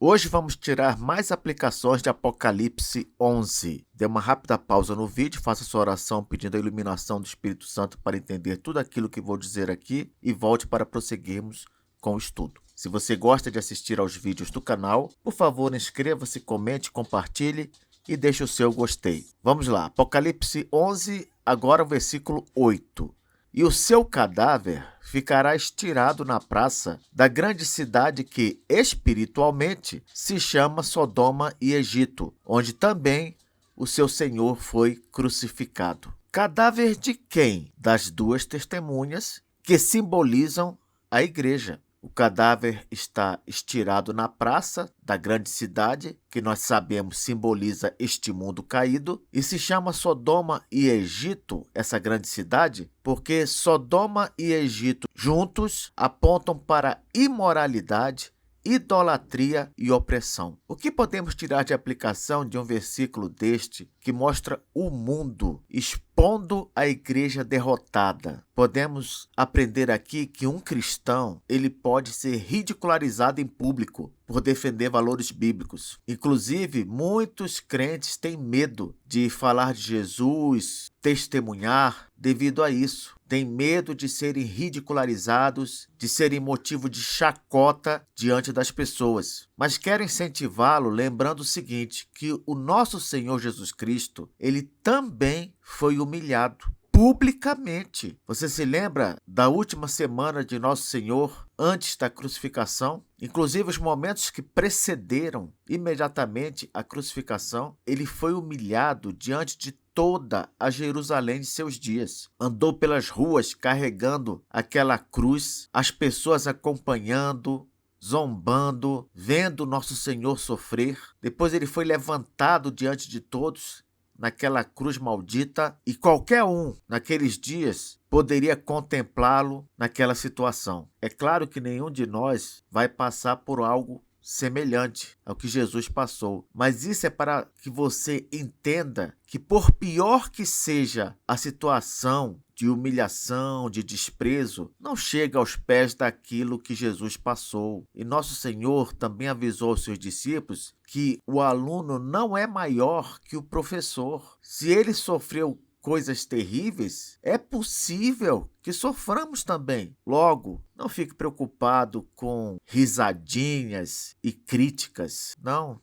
Hoje vamos tirar mais aplicações de Apocalipse 11. Dê uma rápida pausa no vídeo, faça sua oração pedindo a iluminação do Espírito Santo para entender tudo aquilo que vou dizer aqui e volte para prosseguirmos com o estudo. Se você gosta de assistir aos vídeos do canal, por favor, inscreva-se, comente, compartilhe e deixe o seu gostei. Vamos lá, Apocalipse 11, agora o versículo 8. E o seu cadáver ficará estirado na praça da grande cidade que, espiritualmente, se chama Sodoma e Egito, onde também o seu Senhor foi crucificado. Cadáver de quem? Das duas testemunhas que simbolizam a igreja. O cadáver está estirado na praça da grande cidade, que nós sabemos simboliza este mundo caído, e se chama Sodoma e Egito, essa grande cidade, porque Sodoma e Egito juntos apontam para a imoralidade, idolatria e opressão. O que podemos tirar de aplicação de um versículo deste que mostra o mundo expondo a igreja derrotada? Podemos aprender aqui que um cristão, ele pode ser ridicularizado em público por defender valores bíblicos. Inclusive, muitos crentes têm medo de falar de Jesus, testemunhar devido a isso. Têm medo de serem ridicularizados, de serem motivo de chacota diante das pessoas. Mas quero incentivá-lo lembrando o seguinte, que o nosso Senhor Jesus Cristo, ele também foi humilhado publicamente. Você se lembra da última semana de Nosso Senhor antes da crucificação? Inclusive os momentos que precederam imediatamente a crucificação, ele foi humilhado diante de toda a Jerusalém de seus dias. Andou pelas ruas carregando aquela cruz, as pessoas acompanhando, zombando, vendo Nosso Senhor sofrer. Depois ele foi levantado diante de todos naquela cruz maldita, e qualquer um naqueles dias poderia contemplá-lo naquela situação. É claro que nenhum de nós vai passar por algo semelhante ao que Jesus passou, mas isso é para que você entenda que, por pior que seja a situação de humilhação, de desprezo, não chega aos pés daquilo que Jesus passou. E nosso Senhor também avisou aos seus discípulos que o aluno não é maior que o professor. Se ele sofreu coisas terríveis, é possível que soframos também. Logo, não fique preocupado com risadinhas e críticas.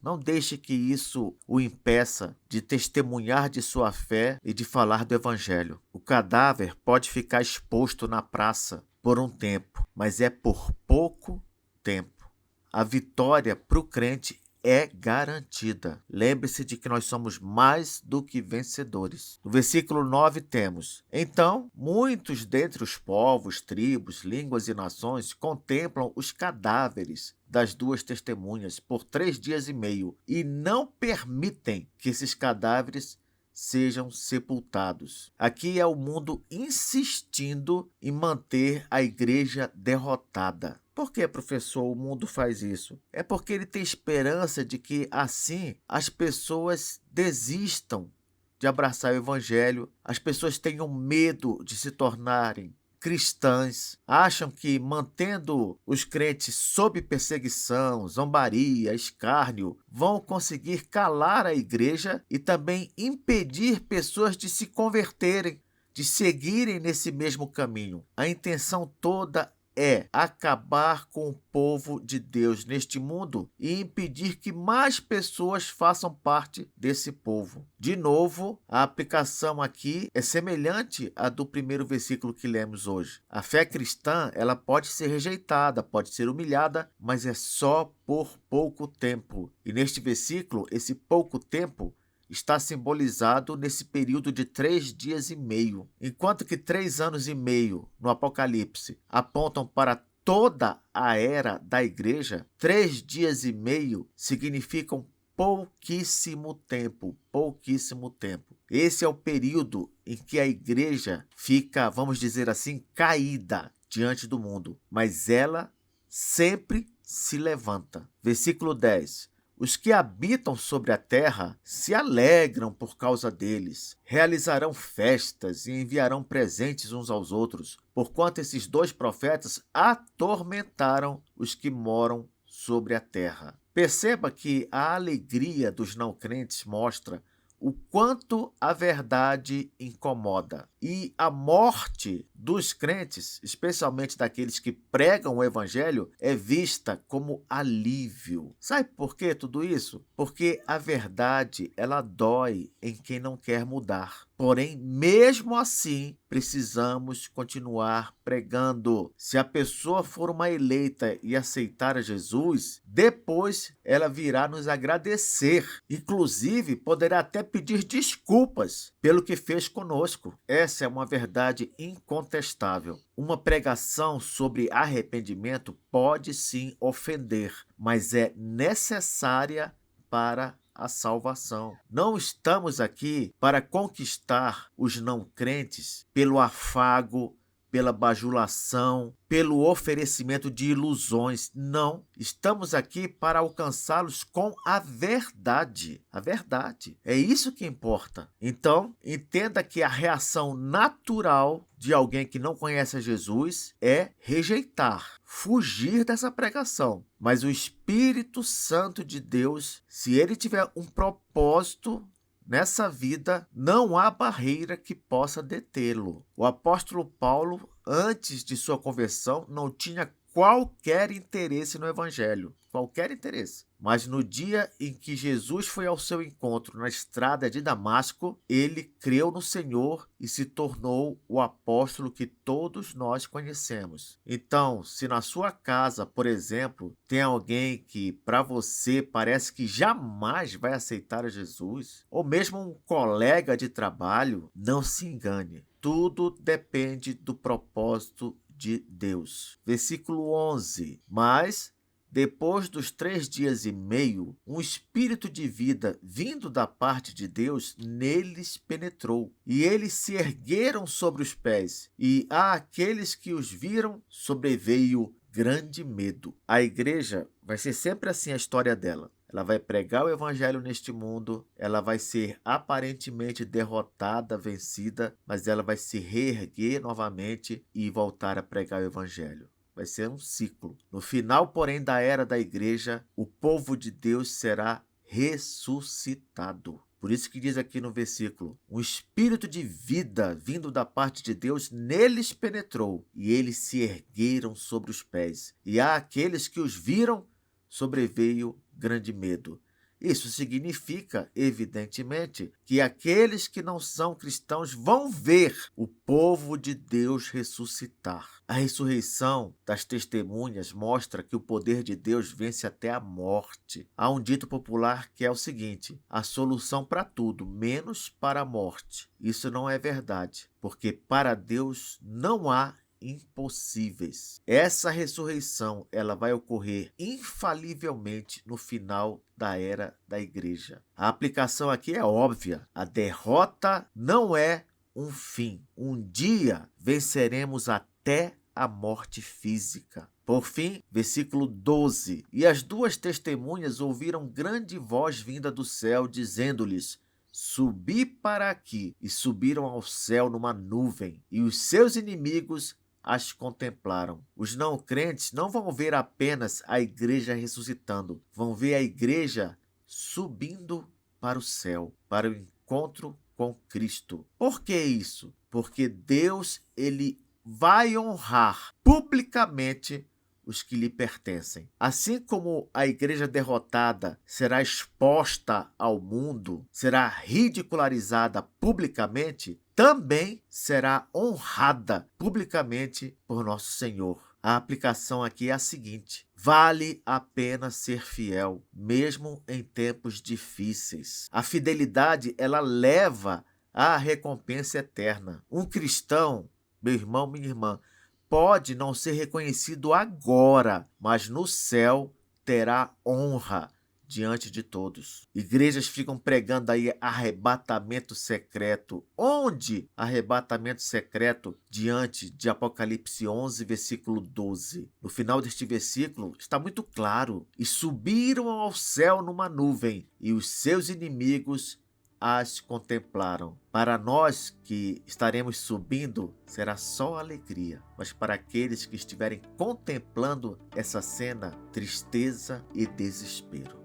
Não deixe que isso o impeça de testemunhar de sua fé e de falar do Evangelho. O cadáver pode ficar exposto na praça por um tempo, mas é por pouco tempo. A vitória para o crente é garantida. Lembre-se de que nós somos mais do que vencedores. No versículo 9 temos: então, muitos dentre os povos, tribos, línguas e nações contemplam os cadáveres das duas testemunhas por 3 dias e meio e não permitem que esses cadáveres sejam sepultados. Aqui é o mundo insistindo em manter a igreja derrotada. Por que, professor, o mundo faz isso? É porque ele tem esperança de que, assim, as pessoas desistam de abraçar o evangelho, as pessoas tenham medo de se tornarem cristãs, acham que mantendo os crentes sob perseguição, zombaria, escárnio, vão conseguir calar a igreja e também impedir pessoas de se converterem, de seguirem nesse mesmo caminho. A intenção toda é acabar com o povo de Deus neste mundo e impedir que mais pessoas façam parte desse povo. De novo, a aplicação aqui é semelhante à do primeiro versículo que lemos hoje. A fé cristã, ela pode ser rejeitada, pode ser humilhada, mas é só por pouco tempo. E neste versículo, esse pouco tempo está simbolizado nesse período de 3 dias e meio. Enquanto que 3 anos e meio no Apocalipse apontam para toda a era da igreja, 3 dias e meio significam pouquíssimo tempo, pouquíssimo tempo. Esse é o período em que a igreja fica, vamos dizer assim, caída diante do mundo, mas ela sempre se levanta. Versículo 10. Os que habitam sobre a terra se alegram por causa deles, realizarão festas e enviarão presentes uns aos outros, porquanto esses 2 profetas atormentaram os que moram sobre a terra. Perceba que a alegria dos não crentes mostra o quanto a verdade incomoda. E a morte dos crentes, especialmente daqueles que pregam o evangelho, é vista como alívio. Sabe por que tudo isso? Porque a verdade, ela dói em quem não quer mudar. Porém, mesmo assim, precisamos continuar pregando. Se a pessoa for uma eleita e aceitar a Jesus, depois ela virá nos agradecer. Inclusive, poderá até pedir desculpas pelo que fez conosco. Essa é uma verdade incontestável. Uma pregação sobre arrependimento pode sim ofender, mas é necessária para a salvação. Não estamos aqui para conquistar os não crentes pelo afago, pela bajulação, pelo oferecimento de ilusões. Não, estamos aqui para alcançá-los com a verdade. A verdade. É isso que importa. Então, entenda que a reação natural de alguém que não conhece a Jesus é rejeitar, fugir dessa pregação. Mas o Espírito Santo de Deus, se ele tiver um propósito nessa vida, não há barreira que possa detê-lo. O apóstolo Paulo, antes de sua conversão, não tinha qualquer interesse no evangelho, qualquer interesse. Mas no dia em que Jesus foi ao seu encontro na estrada de Damasco, ele creu no Senhor e se tornou o apóstolo que todos nós conhecemos. Então, se na sua casa, por exemplo, tem alguém que para você parece que jamais vai aceitar a Jesus, ou mesmo um colega de trabalho, não se engane. Tudo depende do propósito de Deus. Versículo 11. Mas depois dos 3 dias e meio, um espírito de vida vindo da parte de Deus neles penetrou, e eles se ergueram sobre os pés, e àqueles que os viram sobreveio grande medo. A igreja vai ser sempre assim a história dela. Ela vai pregar o evangelho neste mundo, ela vai ser aparentemente derrotada, vencida, mas ela vai se reerguer novamente e voltar a pregar o evangelho. Vai ser um ciclo. No final, porém, da era da igreja, o povo de Deus será ressuscitado. Por isso que diz aqui no versículo, um espírito de vida vindo da parte de Deus neles penetrou, e eles se ergueram sobre os pés. E àqueles que os viram, sobreveio grande medo. Isso significa, evidentemente, que aqueles que não são cristãos vão ver o povo de Deus ressuscitar. A ressurreição das testemunhas mostra que o poder de Deus vence até a morte. Há um dito popular que é o seguinte: a solução para tudo, menos para a morte. Isso não é verdade, porque para Deus não há impossíveis. Essa ressurreição, ela vai ocorrer infalivelmente no final da era da igreja. A aplicação aqui é óbvia. A derrota não é um fim. Um dia venceremos até a morte física. Por fim, versículo 12. E as duas testemunhas ouviram grande voz vinda do céu, dizendo-lhes: subi para aqui. E subiram ao céu numa nuvem, e os seus inimigos as contemplaram. Os não crentes não vão ver apenas a igreja ressuscitando, vão ver a igreja subindo para o céu, para o encontro com Cristo. Por que isso? Porque Deus, ele vai honrar publicamente os que lhe pertencem. Assim como a igreja derrotada será exposta ao mundo, será ridicularizada publicamente, também será honrada publicamente por nosso Senhor. A aplicação aqui é a seguinte: vale a pena ser fiel, mesmo em tempos difíceis. A fidelidade, ela leva à recompensa eterna. Um cristão, meu irmão, minha irmã, pode não ser reconhecido agora, mas no céu terá honra diante de todos. Igrejas ficam pregando aí arrebatamento secreto. Onde arrebatamento secreto? Diante de Apocalipse 11, versículo 12. No final deste versículo está muito claro: e subiram ao céu numa nuvem, e os seus inimigos as contemplaram. Para nós que estaremos subindo, será só alegria, mas para aqueles que estiverem contemplando essa cena, tristeza e desespero.